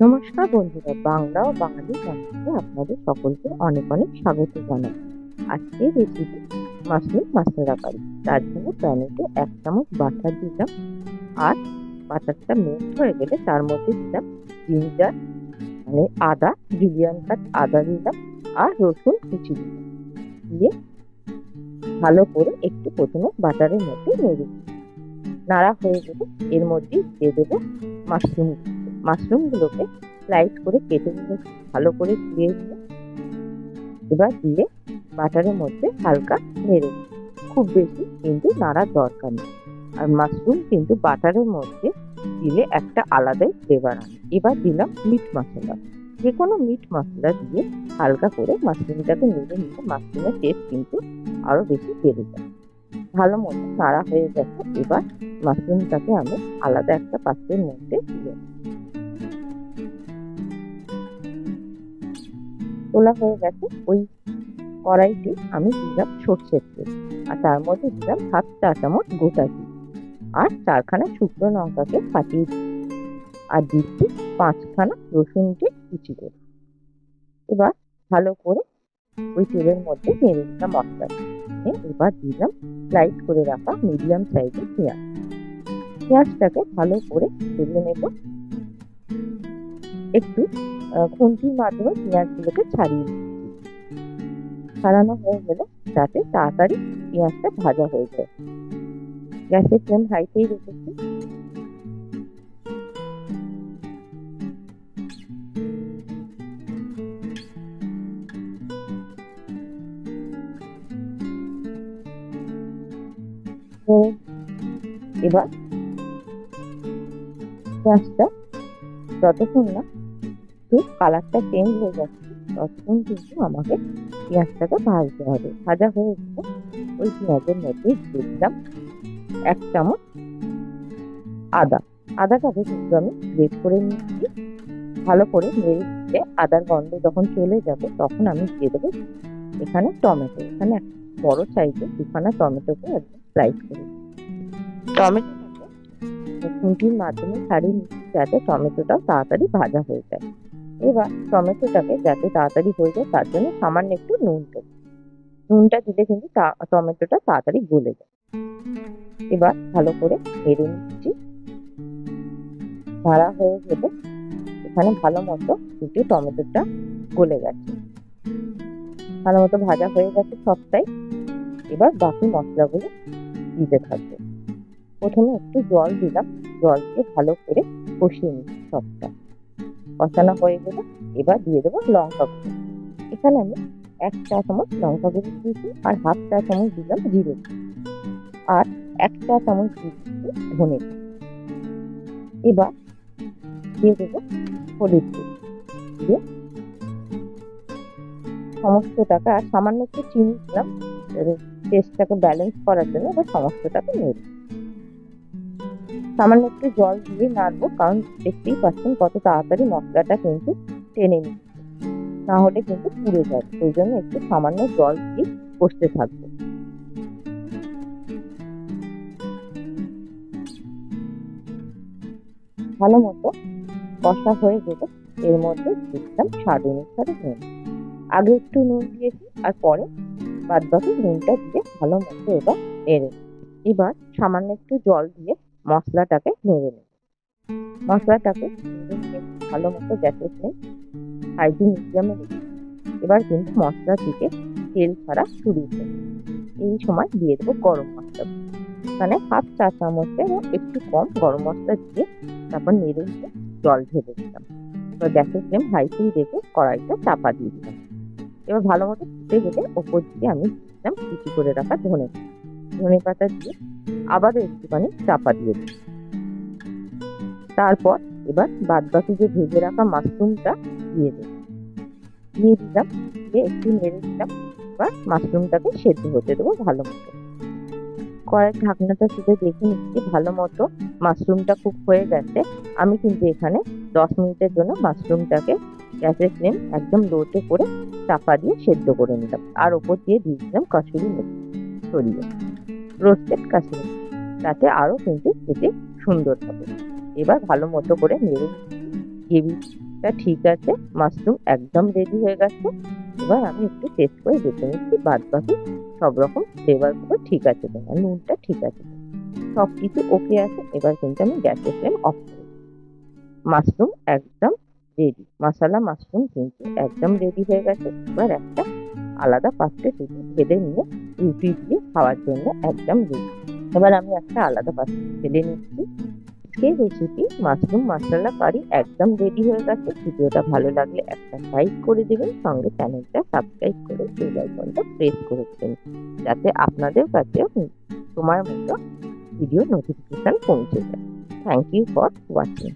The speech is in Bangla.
নমস্কার বন্ধুরা, বাংলা ও বাঙালি চ্যানেলে আপনাদের সকলকে অনেক অনেক স্বাগত জানাই। আজকের রেসিপি মাশরুম মশলা কারি। তার জন্য প্যানেতে 1 চামচ বাটার দিলাম, আর বাটারটা মেল্ট হয়ে গেলে তার মধ্যে দিলাম জিঞ্জার মানে আদা, জুলিয়ান কাট আদা দিলাম, আর রসুন কুচি দিলাম। দিয়ে ভালো করে একটু প্রথমে বাটারের মধ্যে নাড়া হয়ে গেলে এর মধ্যে দিয়ে দেবো মাশরুমগুলোকে স্লাইস করে কেটে নিয়ে ভালো করে ধুয়ে নিয়ে এবার দিয়ে বাটারের মধ্যে হালকা নেড়ে, খুব বেশি কিন্তু নাড়ার দরকার নেই। আর মাশরুম কিন্তু বাটারের মধ্যে দিলে একটা আলাদাই ফ্লেভার আনে। এবার দিলাম মিট মশলা, যে কোনো মিট মশলা দিয়ে হালকা করে মাশরুমটাকে নেড়ে নিলে মাশরুমের টেস্ট কিন্তু আরো বেশি বেড়ে যায়। ভালো মতো নাড়া হয়ে গেছে। এবার মাশরুমটাকে আমি আলাদা একটা পাত্রের মধ্যে দিয়ে তোলা হয়ে গেছে। ওই কড়াইতে আমি দিলাম সর্ষের তেল, আর তার মধ্যে দিলাম 1/2 চা চামচ গোটা ঘি, আর 4খানা শুকনো লঙ্কাকে ফাটিয়ে আর দিচ্ছি 5খানা রসুনকে কুচি করে। এবার ভালো করে ওই তেলের মধ্যে নেড়ে দিলাম মশলা। এবার দিলাম স্লাইস করে রাখা মিডিয়াম সাইজের পেঁয়াজটাকে ভালো করে ভেজে নেব। একটু খুন্তির মাধ্যমে পেঁয়াজগুলোকে ছাড়িয়ে নিচ্ছি। ছাড়ানো হয়ে গেলে যাতে তাড়াতাড়ি পেঁয়াজটা ভাজা হয়ে যায়, গ্যাসের ফ্লেম হাইতেই রেখেছি। এবার পেঁয়াজটা যতক্ষণ না একটু কালারটা চেঞ্জ হয়ে যাচ্ছে ততক্ষণ কিন্তু আমাকে পেঁয়াজটাকে ভাজতে হবে। ভাজা হয়ে গেলে ওই পেঁয়াজের মধ্যে দিয়ে দিলাম 1 চামচ আদাটাকে কিন্তু আমি গ্রেট করে নিচ্ছি। ভালো করে নেড়ে দিতে আদার গন্ধ যখন চলে যাবে তখন আমি দিয়ে দেবো এখানে টমেটো। এখানে বড় সাইজের 2খানা টমেটোকে একদম স্লাইস করে টমেটোটাকে খুন্তির মাধ্যমে ছাড়িয়ে নিচ্ছি যাতে টমেটোটাও তাড়াতাড়ি ভাজা হয়ে যায়। এবার টমেটোটাকে যাতে তাড়াতাড়ি হয়ে যায় তার জন্য সামান্য একটু নুনটা দিলে কিন্তু টমেটোটা তাড়াতাড়ি গলে যায়। এবার ভালো করে নেড়ে নিচ্ছি। নাড়া হয়ে গেলে এখানে ভালো মতো কিন্তু টমেটোটা গলে গেছে, ভালো মতো ভাজা হয়ে গেছে সবটাই। এবার বাকি মশলাগুলো দিতে থাকবে। প্রথমে একটু জল দিলাম, জল দিয়ে ভালো করে কষিয়ে নিচ্ছি। সবটা কষানো হয়ে গেলে এবার দিয়ে দেবো লঙ্কা গুঁড়ো। এখানে আমি 1 চা চামচ লঙ্কা গুঁড়ো দিয়েছি, আর 1/2 চা চামচ দিলাম জিরে, আর 1 চা চামচ দিয়েছি ধনে। এবার দিয়ে দেবো হলুদ দিয়ে সমস্তটাকে, আর সামান্য একটু চিনি দিলাম টেস্টটাকে ব্যালেন্স করার জন্য। এবার সমস্তটাকে নেড়ে সামান্য একটু জল দিয়ে নাড়বো, কারণ দেখতেই পাচ্ছেন কত তাড়াতাড়ি মশলাটা কিন্তু টেনে নিচ্ছে, না হলে কিন্তু পুড়ে যাবে। ওই জন্য একটু সামান্য জল দিয়ে কষতে থাকবো। ভালো মতো কষা হয়ে গেলে এর মধ্যে দিলাম স্বাদ অনুসারে নুন। আগে একটু নুন দিয়েছি, আর পরে বাদ বাকি নুনটা দিয়ে ভালো মতো এবার নেড়ে। এবার সামান্য একটু জল দিয়ে মশলাটাকে নেড়ে নেব। মশলাটাকে ভালো মতো গ্যাসের ফ্লেম হাইতে মিডিয়ামে রেখে এবার কিন্তু মশলা থেকে তেল ছাড়া শুরু করে। এই সময় দিয়ে দেবো গরম মশলা। এখানে 1/2 চা চামচের একটু কম গরম মশলা দিয়ে তারপর নেড়ে দিয়ে জল ঢেলে দিলাম। এবার গ্যাসের ফ্লেম হাইতেই রেখে কড়াইটা চাপা দিয়ে দিলাম। এবার ভালো মতো ফুটে গেলে ওপর দিয়ে আমি দিলাম কুচি করে রাখা ধনে পাতা দিয়ে আবারও একটুখানি চাপা দিয়ে দিই। তারপর এবার বাদ বাকি যে ভেজে রাখা মাশরুমটা দিয়ে দিলাম, দিয়ে একটু নেড়ে দিলাম। এবার মাশরুমটাকে সেদ্ধ হতে দেবো ভালো মতো। কড়াইয়ের ঢাকনাটা তুলে দেখে নিচ্ছি ভালো মতো মাশরুমটা কুক হয়ে গেছে। আমি কিন্তু এখানে 10 মিনিটের জন্য মাশরুমটাকে গ্যাসের ফ্লেম একদম লোতে করে চাপা দিয়ে সেদ্ধ করে নিলাম, আর ওপর দিয়ে দিয়ে দিলাম কাসুরি মেথি ছড়িয়ে, রোস্টেড কাসুরি, তাতে আরও কিন্তু খেতে সুন্দর হবে। এবার ভালো মতো করে নেড়ে গ্রেভি তা ঠিক আছে, মাশরুম একদম রেডি হয়ে গেছে। এবার আমি একটু টেস্ট করে দেখে নিচ্ছি বাদ বাকি সব রকম ফ্লেভারগুলো ঠিক আছে কিনা, নুনটা ঠিক আছে কিনা। সব কিছু ওকে আছে। এবার কিন্তু আমি গ্যাসের ফ্লেম অফ করে দিই। মাশরুম একদম রেডি, মশলা মাশরুম কিন্তু একদম রেডি হয়ে গেছে। এবার একটা আলাদা পাত্রে শুধু ঢেলে নিয়ে রুটি দিয়ে খাওয়ার জন্য একদম রেডি। এবার আমি একটা আলাদা পাত্রে ঢেলে নিচ্ছি। আজকের রেসিপি মাশরুম মশলা কারি একদম রেডি হয়ে গেছে। ভিডিওটা ভালো লাগলে একটা লাইক করে দেবেন, সঙ্গে চ্যানেলটা সাবস্ক্রাইব করে বেল আইকনটা প্রেস করে দেবেন, যাতে আপনাদের কাছেও সময় মতো ভিডিও নোটিফিকেশন পৌঁছে যায়। Thank you for watching.